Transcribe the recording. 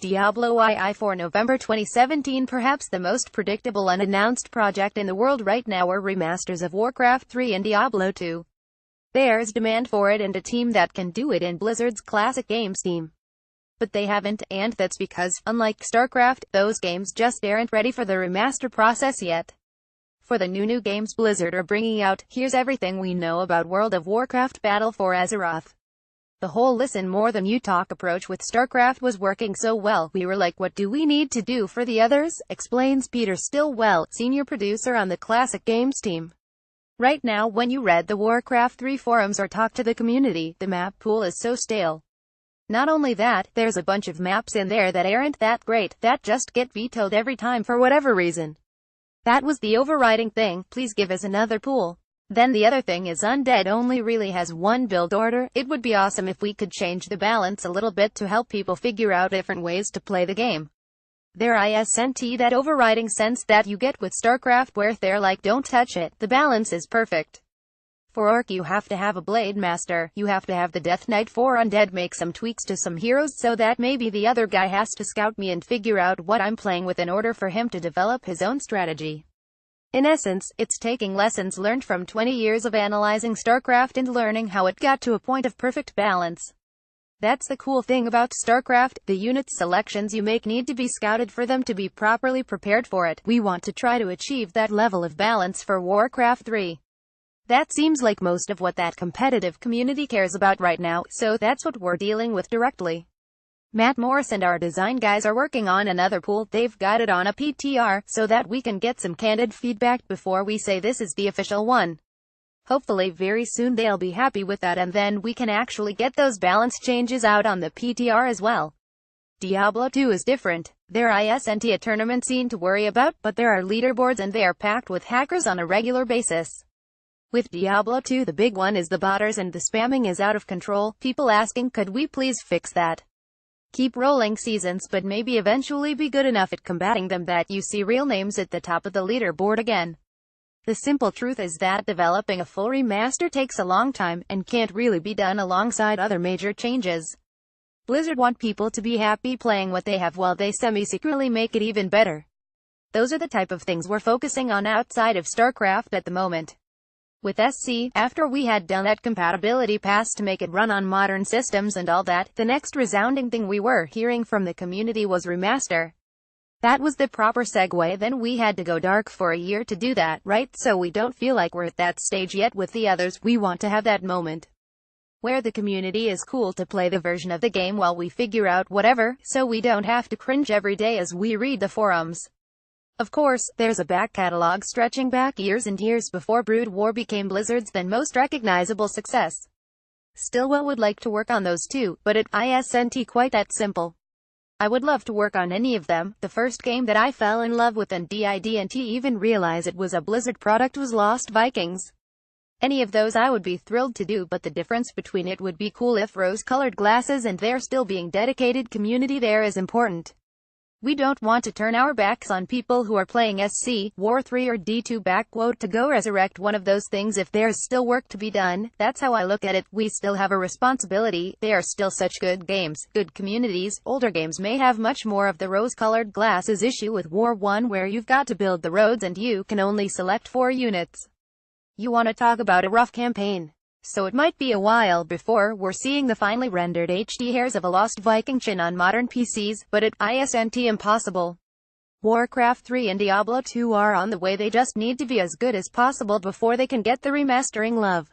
Diablo II4 November 2017. Perhaps the most predictable unannounced project in the world right now are remasters of Warcraft 3 and Diablo 2. There's demand for it and a team that can do it in Blizzard's classic games team. But they haven't, and that's because, unlike StarCraft, those games just aren't ready for the remaster process yet. For the new games Blizzard are bringing out, here's everything we know about World of Warcraft Battle for Azeroth. The whole listen more than you talk approach with StarCraft was working so well, we were like, what do we need to do for the others? Explains Peter Stillwell, senior producer on the classic games team. Right now, when you read the Warcraft 3 forums or talk to the community, the map pool is so stale. Not only that, there's a bunch of maps in there that aren't that great, that just get vetoed every time for whatever reason. That was the overriding thing, please give us another pool. Then the other thing is Undead only really has one build order. It would be awesome if we could change the balance a little bit to help people figure out different ways to play the game. There isn't that overriding sense that you get with StarCraft where they're like, don't touch it, the balance is perfect. For Orc you have to have a Blade Master, you have to have the Death Knight. For Undead make some tweaks to some heroes so that maybe the other guy has to scout me and figure out what I'm playing with in order for him to develop his own strategy. In essence, it's taking lessons learned from 20 years of analyzing StarCraft and learning how it got to a point of perfect balance. That's the cool thing about StarCraft, the unit selections you make need to be scouted for them to be properly prepared for it. We want to try to achieve that level of balance for Warcraft 3. That seems like most of what that competitive community cares about right now, so that's what we're dealing with directly. Matt Morris and our design guys are working on another pool. They've got it on a PTR, so that we can get some candid feedback before we say this is the official one. Hopefully very soon they'll be happy with that and then we can actually get those balance changes out on the PTR as well. Diablo 2 is different. There isn't a tournament scene to worry about, but there are leaderboards and they are packed with hackers on a regular basis. With Diablo 2 the big one is the botters and the spamming is out of control, people asking could we please fix that. Keep rolling seasons but maybe eventually be good enough at combating them that you see real names at the top of the leaderboard again. The simple truth is that developing a full remaster takes a long time, and can't really be done alongside other major changes. Blizzard want people to be happy playing what they have while they semi-secretly make it even better. Those are the type of things we're focusing on outside of StarCraft at the moment. With SC, after we had done that compatibility pass to make it run on modern systems and all that, the next resounding thing we were hearing from the community was remaster. That was the proper segue. Then we had to go dark for a year to do that, right? So we don't feel like we're at that stage yet with the others. We want to have that moment where the community is cool to play the version of the game while we figure out whatever, so we don't have to cringe every day as we read the forums. Of course, there's a back catalog stretching back years and years before Brood War became Blizzard's then most recognizable success. Stillwell would like to work on those too, but it isn't quite that simple. I would love to work on any of them. The first game that I fell in love with and didn't even realize it was a Blizzard product was Lost Vikings. Any of those I would be thrilled to do, but the difference between it would be cool if rose-colored glasses and there still being dedicated community there is important. We don't want to turn our backs on people who are playing SC, War 3 or D2 backquote to go resurrect one of those things if there's still work to be done. That's how I look at it. We still have a responsibility. They are still such good games, good communities. Older games may have much more of the rose-colored glasses issue with War 1 where you've got to build the roads and you can only select 4 units. You want to talk about a rough campaign. So it might be a while before we're seeing the finely rendered HD hairs of a Lost Viking chin on modern PCs, but it isn't impossible. Warcraft 3 and Diablo 2 are on the way. They just need to be as good as possible before they can get the remastering love.